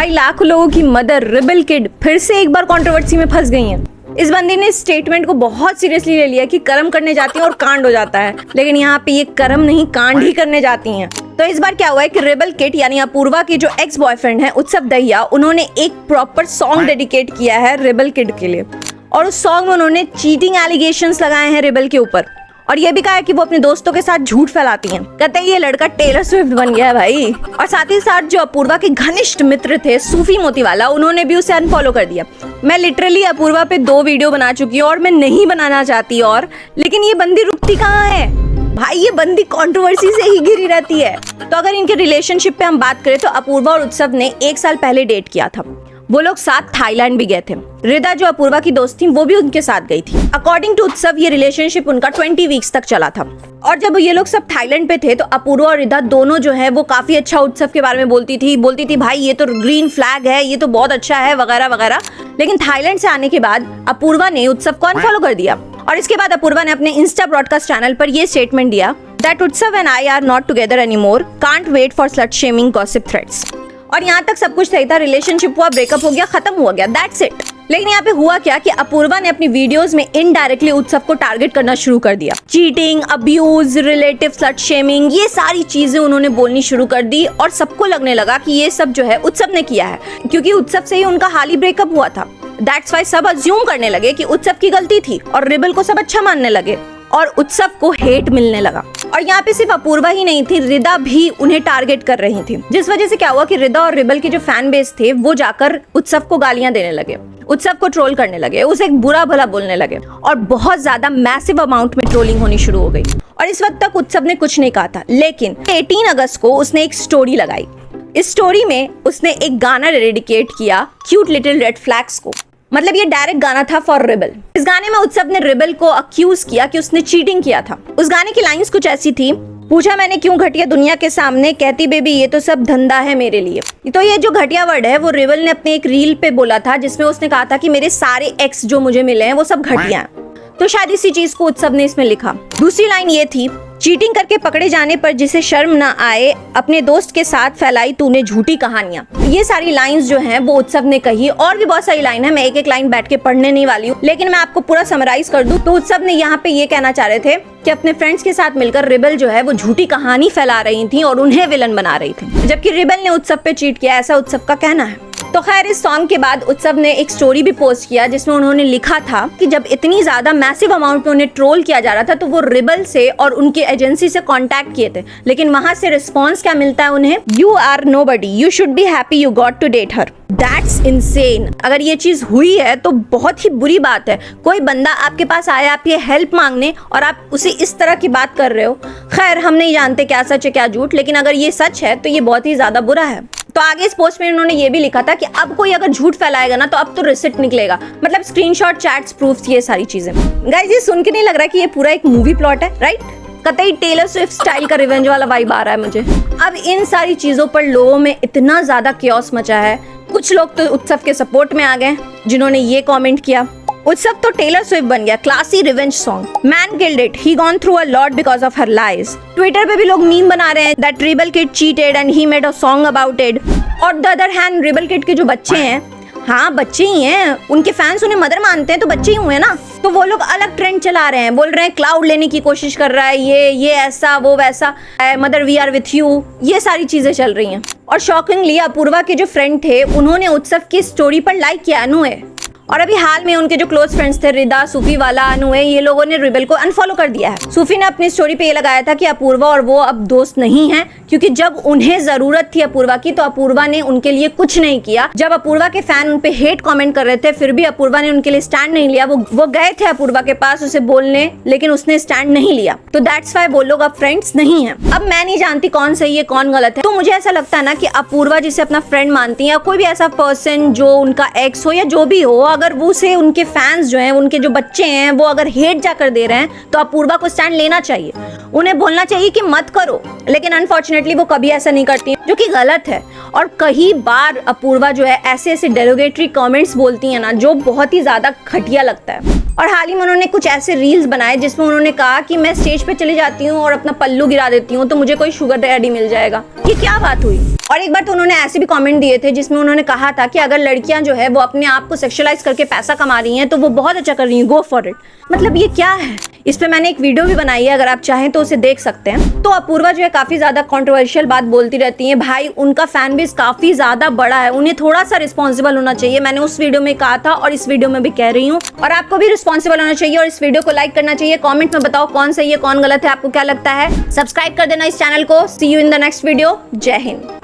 भाई लाखों लोगों की मदर रिबल किड फिर से एक बार कंट्रोवर्सी में फंस गई हैं। इस बंदी ने स्टेटमेंट को बहुत सीरियसली ले लिया कि कर्म करने जाती हैं और कांड हो जाता है, लेकिन यहाँ पे ये कर्म नहीं कांड ही करने जाती हैं। तो इस बार क्या हुआ है कि रिबल किड यानी अपूर्वा के जो एक्स बॉयफ्रेंड है उत्सव दहिया, उन्होंने एक प्रॉपर सॉन्ग डेडिकेट किया है रिबल किड के लिए, और उस सॉन्ग में उन्होंने चीटिंग एलिगेशंस लगाए हैं रिबल के ऊपर, और ये भी कहा है कि वो अपने दोस्तों के साथ झूठ फैलाती हैं। कहते हैं ये लड़का टेलर स्विफ्ट बन गया है भाई। और साथ ही साथ जो अपूर्वा के घनिष्ठ मित्र थे सूफी मोतीवाला, उन्होंने भी उसे अनफॉलो कर दिया। मैं लिटरली अपूर्वा पे 2 वीडियो बना चुकी हूँ और मैं नहीं बनाना चाहती और, लेकिन ये बंदी रुकती कहाँ है भाई, ये बंदी कंट्रोवर्सी से ही घिरी रहती है। तो अगर इनके रिलेशनशिप पे हम बात करें तो अपूर्वा और उत्सव ने 1 साल पहले डेट किया था। वो लोग साथ थाईलैंड भी गए थे। रिदा जो अपूर्वा की दोस्त थी वो भी उनके साथ गई थी। अकॉर्डिंग टू उत्सव ये रिलेशनशिप उनका 20 वीक्स तक चला था। और जब ये लोग सब थाईलैंड पे थे तो अपूर्वा और रिदा दोनों जो है वो काफी अच्छा उत्सव के बारे में बोलती थी भाई ये तो ग्रीन फ्लैग है, ये तो बहुत अच्छा है वगैरह वगैरह। लेकिन थाईलैंड से आने के बाद अपूर्वा ने उत्सव को अनफॉलो कर दिया, और इसके बाद अपूर्वा ने अपने इंस्टा ब्रॉडकास्ट चैनल पर ये स्टेटमेंट दिया that Utsav and I are not together anymore, can't wait for slut shaming gossip threads. और यहाँ तक सब कुछ सही था, रिलेशनशिप हुआ, ब्रेकअप हो गया, खत्म हुआ गया, दैट्स इट। लेकिन यहाँ पे हुआ क्या कि अपूर्वा ने अपनी वीडियोस में इनडायरेक्टली उत्सव को टारगेट करना शुरू कर दिया। Cheating, abuse, relative slut shaming, ये सारी चीजें उन्होंने बोलनी शुरू कर दी, और सबको लगने लगा कि ये सब जो है उत्सव ने किया है, क्योंकि उत्सव से ही उनका हाल ही ब्रेकअप हुआ था। दैट्स वाई सब अज्यूम करने लगे कि उत्सव की गलती थी, और रिबल को सब अच्छा मानने लगे, और उत्सव को हेट मिलने लगा। और यहाँ पे सिर्फ अपूर्वा ही नहीं थी, रिदा भी उन्हें टारगेट कर रही थी, जिस वजह से क्या हुआ कि रिदा और रिबल के जो फैन बेस थे वो जाकर उत्सव को गालियां देने लगे, उत्सव को ट्रोल करने लगे, उसे एक बुरा भला बोलने लगे, और बहुत ज्यादा मैसिव अमाउंट में ट्रोलिंग होनी शुरू हो गई। और इस वक्त तक उत्सव ने कुछ नहीं कहा था, लेकिन 18 अगस्त को उसने एक स्टोरी लगाई। इस स्टोरी में उसने एक गाना डेडिकेट किया क्यूट लिटिल रेड फ्लैग्स को, मतलब ये डायरेक्ट गाना था फॉर रिबल। इस गाने में उत्सव ने रिबल को अक्यूज किया कि उसने चीटिंग किया था। उस गाने की लाइंस कुछ ऐसी थी, पूछा मैंने क्यों घटिया दुनिया के सामने, कहती बेबी ये तो सब धंधा है मेरे लिए। तो ये जो घटिया वर्ड है वो रिबल ने अपने एक रील पे बोला था, जिसमें उसने कहा था कि मेरे सारे एक्स जो मुझे मिले हैं वो सब घटिया हैं। तो शायद इसी चीज को उत्सव ने इसमें लिखा। दूसरी लाइन ये थी, चीटिंग करके पकड़े जाने पर जिसे शर्म ना आए, अपने दोस्त के साथ फैलाई तूने झूठी कहानियां। ये सारी लाइंस जो हैं वो उत्सव ने कही, और भी बहुत सारी लाइन है, मैं एक एक लाइन बैठ के पढ़ने नहीं वाली हूँ, लेकिन मैं आपको पूरा समराइज कर दूं तो उत्सव ने यहाँ पे ये कहना चाह रहे थे कि अपने फ्रेंड्स के साथ मिलकर रिबल जो है वो झूठी कहानी फैला रही थी और उन्हें विलन बना रही थी, जबकि रिबल ने उत्सव पे चीट किया, ऐसा उत्सव का कहना है। तो खैर इस सॉन्ग के बाद उत्सव ने एक स्टोरी भी पोस्ट किया जिसमें उन्होंने लिखा था कि जब इतनी ज्यादा मैसिव अमाउंट में उन्हें ट्रोल किया जा रहा था तो वो रिबल से और उनकी एजेंसी से कांटेक्ट किए थे, लेकिन वहां से रिस्पांस क्या मिलता है उन्हें, you are nobody, you should be happy you got to date her. That's insane. अगर ये चीज हुई है तो बहुत ही बुरी बात है। कोई बंदा आपके पास आया आपकी हेल्प मांगने और आप उसे इस तरह की बात कर रहे हो। खैर हम नहीं जानते क्या सच है क्या झूठ, लेकिन अगर ये सच है तो ये बहुत ही ज्यादा बुरा है। तो आगे इस पोस्ट में उन्होंने ये भी लिखा था कि अब कोई अगर झूठ फैलाएगा ना तो अब तो रिसिप्ट निकलेगा, मतलब स्क्रीनशॉट, चैट्स, प्रूफ्स, ये सारी चीजें। गाइस ये सुन के नहीं लग रहा कि ये पूरा एक मूवी प्लॉट है, राइट? कतई टेलर स्विफ्ट स्टाइल का रिवेंज वाला वाइब आ रहा है मुझे। अब इन सारी चीजों पर लोगों में इतना ज्यादा क्योस मचा है, कुछ लोग तो उत्सव के सपोर्ट में आ गए जिन्होंने ये कमेंट किया, उत्सव तो टेलर स्विफ्ट बन गया, classy revenge song, man killed it, he gone through a lot because of her lies. Twitter पे भी लोग मीम बना रहे हैं that rebel kid cheated and he made a song about it. और the other hand rebel kid के जो बच्चे हैं, हाँ बच्चे ही हैं, उनके फैंस उन्हें मदर मानते हैं तो बच्चे ही हुए ना, तो वो लोग अलग ट्रेंड चला रहे हैं, बोल रहे हैं क्लाउड लेने की कोशिश कर रहा है, ये ऐसा वो वैसा, mother we are with you, ये सारी चीजें चल रही हैं। और शॉकिंगली अपूर्वा के जो फ्रेंड थे उन्होंने उत्सव की स्टोरी पर लाइक किया, अनु है। और अभी हाल में उनके जो क्लोज फ्रेंड्स थे रिदा, सूफी वाला, अनु है, ये लोगों ने रिबल को अनफॉलो कर दिया है। सूफी ने अपनी स्टोरी पे ये लगाया था कि अपूर्वा और वो अब दोस्त नहीं हैं, क्योंकि जब उन्हें जरूरत थी अपूर्वा की तो अपूर्वा ने उनके लिए कुछ नहीं किया। जब अपूर्वा के फैन उन पे हेट कमेंट कर रहे थे फिर भी अपूर्वा ने उनके लिए स्टैंड नहीं लिया। वो गए थे अपूर्वा के पास उसे बोलने, लेकिन उसने स्टैंड नहीं लिया। तो दैट्स व्हाई वो लोग अब फ्रेंड्स नहीं है। अब मैं नहीं जानती कौन सही है कौन गलत है, तो मुझे ऐसा लगता है ना कि अपूर्वा जिसे अपना फ्रेंड मानती है या कोई भी ऐसा पर्सन जो उनका एक्स हो या जो भी हो, अगर वो उसे उनके फैंस जो हैं, उनके जो बच्चे हैं, वो अगर हेट जाकर दे रहे हैं तो अपूर्वा को स्टैंड लेना चाहिए, उन्हें बोलना चाहिए कि मत करो। लेकिन अनफॉर्चुनेटली वो कभी ऐसा नहीं करती, जो कि गलत है। और कई बार अपूर्वा जो है ऐसे ऐसे डेरोगेटरी कमेंट्स बोलती है ना जो बहुत ही ज्यादा घटिया लगता है। और हाल ही में उन्होंने कुछ ऐसे रील्स बनाए जिसमें उन्होंने कहा कि मैं स्टेज पे चली जाती हूँ और अपना पल्लू गिरा देती हूँ तो मुझे कोई शुगर डैडी मिल जाएगा। ये क्या बात हुई? और एक बार तो उन्होंने ऐसे भी कमेंट दिए थे जिसमें उन्होंने कहा था कि अगर लड़कियां जो है वो अपने आप को सेक्सुअलाइज करके पैसा कमा रही हैं तो वो बहुत अच्छा कर रही हैं, गो फॉर इट। मतलब ये क्या है? इस पे मैंने एक वीडियो भी बनाई है, अगर आप चाहें तो उसे देख सकते हैं। तो अपूर्वा जो है काफी ज्यादा कंट्रोवर्शियल बात बोलती रहती है। भाई उनका फैन बेस काफी ज्यादा बड़ा है, उन्हें थोड़ा सा रिस्पॉन्सिबल होना चाहिए। मैंने उस वीडियो में कहा था और इस वीडियो में भी कह रही हूँ, और आपको भी रिस्पॉन्सिबल होना चाहिए और इस वीडियो को लाइक करना चाहिए। कॉमेंट में बताओ कौन सही है कौन गलत है, आपको क्या लगता है। सब्सक्राइब कर देना इस चैनल को। See you in the next video. जय हिंद।